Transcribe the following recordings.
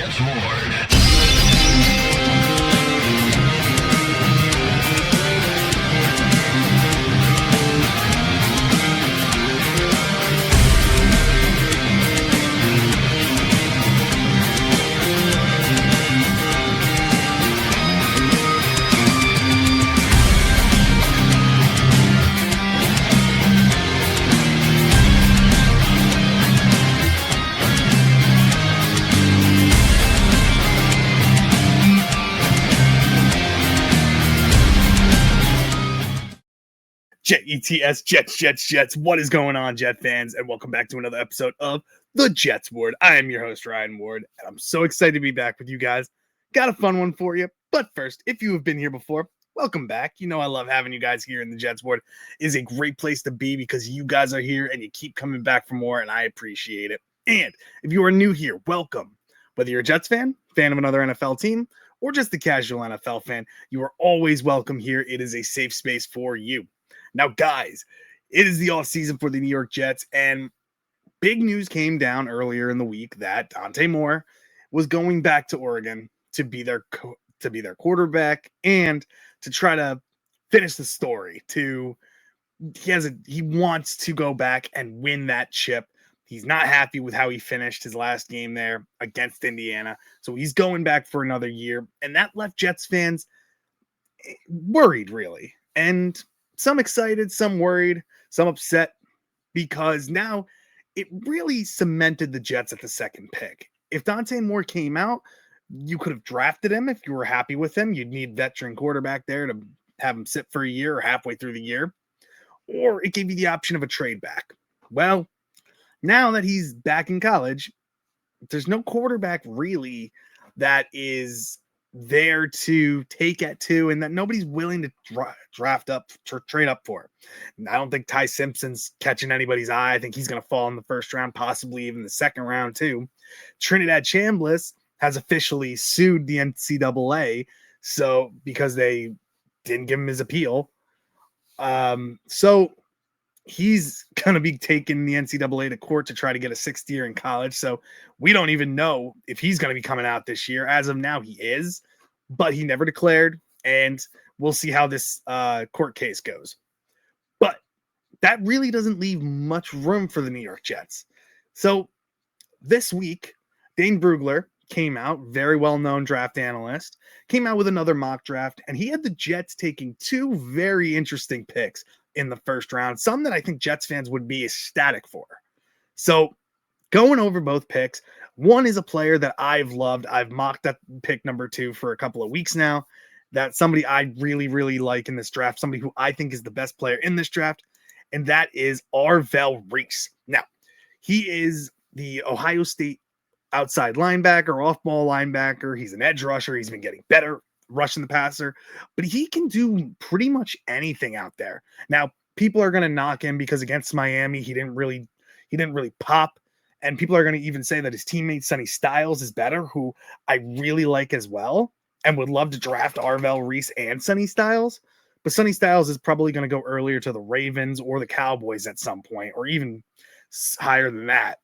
Jets Ward. Jets. What is going on, Jet fans? And welcome back to another episode of the Jets Ward. I am your host, Ryan Ward, and I'm so excited to be back with you guys. Got a fun one for you. But first, if you have been here before, welcome back. You know I love having you guys here in the Jets Ward. It is a great place to be because you guys are here and you keep coming back for more, and I appreciate it. And if you are new here, welcome. Whether you're a Jets fan of another NFL team, or just a casual NFL fan, you are always welcome here. It is a safe space for you. Now, guys, it is the offseason for the New York Jets, and big news came down earlier in the week that Dante Moore was going back to Oregon to be their quarterback and to try to finish the story. He wants to go back and win that chip. He's not happy with how he finished his last game there against Indiana, so he's going back for another year, and that left Jets fans worried, really, and some excited, some worried, some upset, because now it really cemented the Jets at the second pick. If Dante Moore came out, you could have drafted him if you were happy with him. You'd need veteran quarterback there to have him sit for a year or halfway through the year, or it gave you the option of a trade back. Well, now that he's back in college, there's no quarterback really that is there to take at 2 and that nobody's willing to draft up to trade up for. And I don't think Ty Simpson's catching anybody's eye. I think he's going to fall in the first round, possibly even the second round too. Trinidad Chambliss has officially sued the NCAA because they didn't give him his appeal. So he's going to be taking the NCAA to court to try to get a 6th year in college. So we don't even know if he's going to be coming out this year. As of now, he is, but he never declared, and we'll see how this court case goes. But that really doesn't leave much room for the New York Jets. So this week, Dane Brugler came out, very well-known draft analyst, came out with another mock draft, and he had the Jets taking 2 very interesting picks in the first round, some that I think Jets fans would be ecstatic for. So going over both picks, one is a player that I've loved. I've mocked at pick number 2 for a couple of weeks now. That's somebody I really, really like in this draft, somebody who I think is the best player in this draft, and that is Arvell Reese. Now, he is the Ohio State outside linebacker, off-ball linebacker. He's an edge rusher. He's been getting better rushing the passer, but he can do pretty much anything out there. Now, people are going to knock him because against Miami, he didn't really pop. And people are going to even say that his teammate Sonny Styles is better, who I really like as well, and would love to draft Arvell Reese and Sonny Styles. But Sonny Styles is probably going to go earlier to the Ravens or the Cowboys at some point, or even higher than that.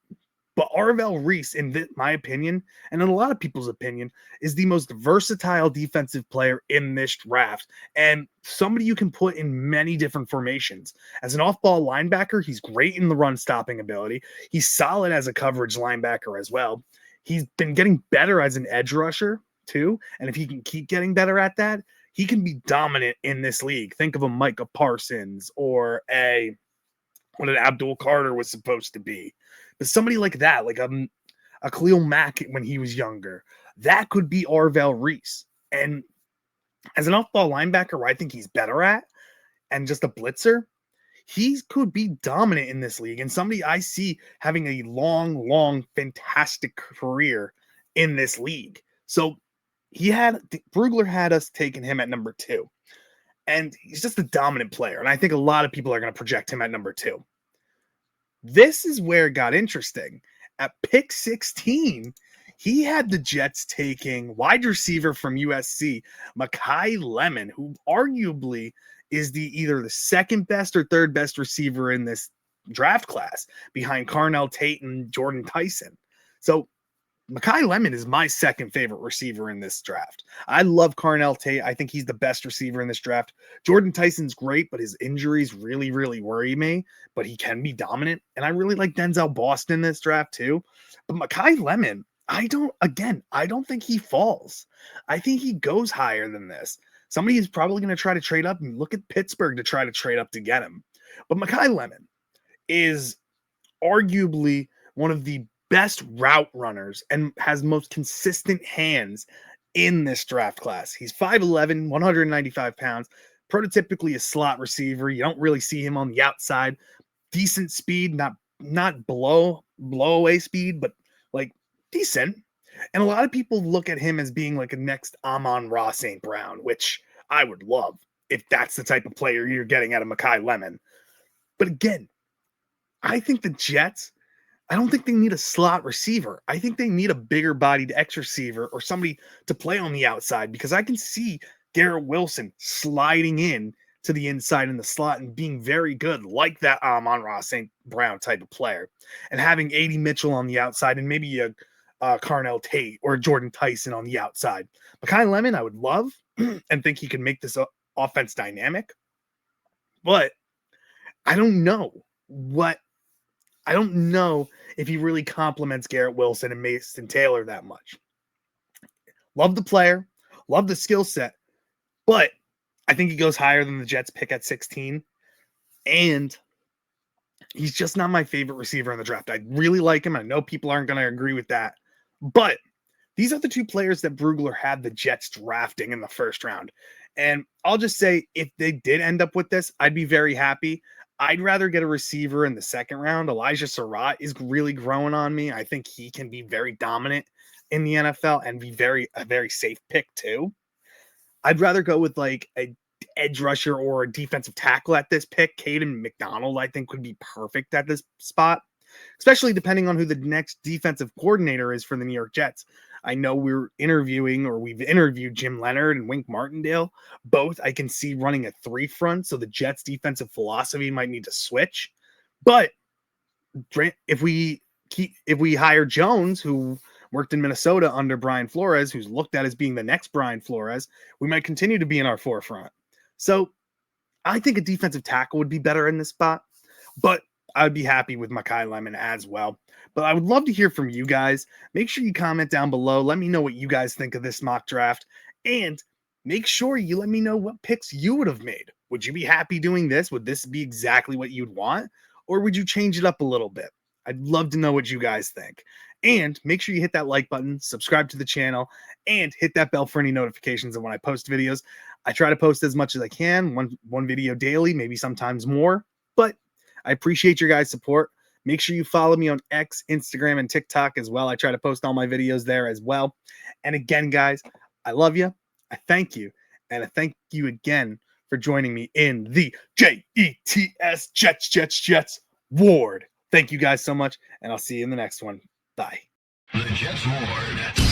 But Arvell Reese, in my opinion, and in a lot of people's opinion, is the most versatile defensive player in this draft, and somebody you can put in many different formations. As an off-ball linebacker, he's great in the run-stopping ability. He's solid as a coverage linebacker as well. He's been getting better as an edge rusher, too, and if he can keep getting better at that, he can be dominant in this league. Think of a Micah Parsons or what an Abdul Carter was supposed to be. But somebody like that, like a Khalil Mack when he was younger, that could be Arvell Reese. And as an off-ball linebacker, where I think he's better at, and just a blitzer, he could be dominant in this league. And somebody I see having a long, fantastic career in this league. So Brugler had us taking him at number 2. And he's just a dominant player. And I think a lot of people are going to project him at number 2. This is where it got interesting. At pick 16, he had the Jets taking wide receiver from USC, Makai Lemon, who arguably is either the second best or third best receiver in this draft class behind Carnell Tate and Jordan Tyson. So Mekhi Lemon is my second favorite receiver in this draft. I love Carnell Tate. I think he's the best receiver in this draft. Jordan Tyson's great, but his injuries really, really worry me. But he can be dominant. And I really like Denzel Boston in this draft too. But Mekhi Lemon, I don't think he falls. I think he goes higher than this. Somebody is probably going to try to trade up, and look at Pittsburgh to try to trade up to get him. But Mekhi Lemon is arguably one of the best route runners and has most consistent hands in this draft class. He's 5'11", 195 pounds, prototypically a slot receiver. You don't really see him on the outside. Decent speed, not blow away speed, but like decent. And a lot of people look at him as being like a next Amon-Ra St. Brown, which I would love if that's the type of player you're getting out of Mekhi Lemon. But again, I think the Jets, I don't think they need a slot receiver. I think they need a bigger bodied X receiver or somebody to play on the outside, because I can see Garrett Wilson sliding in to the inside in the slot and being very good, like that Amon-Ra St. Brown type of player, and having A.D. Mitchell on the outside and maybe a Carnell Tate or Jordan Tyson on the outside. Mekhi Lemon, I would love and think he can make this offense dynamic, but I don't know if he really complements Garrett Wilson and Mason Taylor that much. Love the player, love the skill set, but I think he goes higher than the Jets pick at 16, and he's just not my favorite receiver in the draft. I really like him. I know people aren't going to agree with that, but these are the two players that Brugler had the Jets drafting in the first round. And I'll just say, if they did end up with this, I'd be very happy. I'd rather get a receiver in the second round. Elijah Surratt is really growing on me. I think he can be very dominant in the NFL and be a very safe pick too. I'd rather go with like a edge rusher or a defensive tackle at this pick. Caden McDonald, I think, would be perfect at this spot, especially depending on who the next defensive coordinator is for the New York Jets. I know we've interviewed Jim Leonard and Wink Martindale. Both I can see running a 3 front, so the Jets' defensive philosophy might need to switch. But if we hire Jones, who worked in Minnesota under Brian Flores, who's looked at as being the next Brian Flores, we might continue to be in our forefront. So I think a defensive tackle would be better in this spot, but I'd be happy with Mekhi Lemon as well. But I would love to hear from you guys. Make sure you comment down below. Let me know what you guys think of this mock draft. And make sure you let me know what picks you would have made. Would you be happy doing this? Would this be exactly what you'd want? Or would you change it up a little bit? I'd love to know what you guys think. And make sure you hit that like button, subscribe to the channel, and hit that bell for any notifications of when I post videos. I try to post as much as I can, one video daily, maybe sometimes more. But I appreciate your guys' support. Make sure you follow me on X, Instagram, and TikTok as well. I try to post all my videos there as well. And again, guys, I love you. I thank you. And I thank you again for joining me in the JETS Jets Ward. Thank you guys so much, and I'll see you in the next one. Bye. The Jets Ward.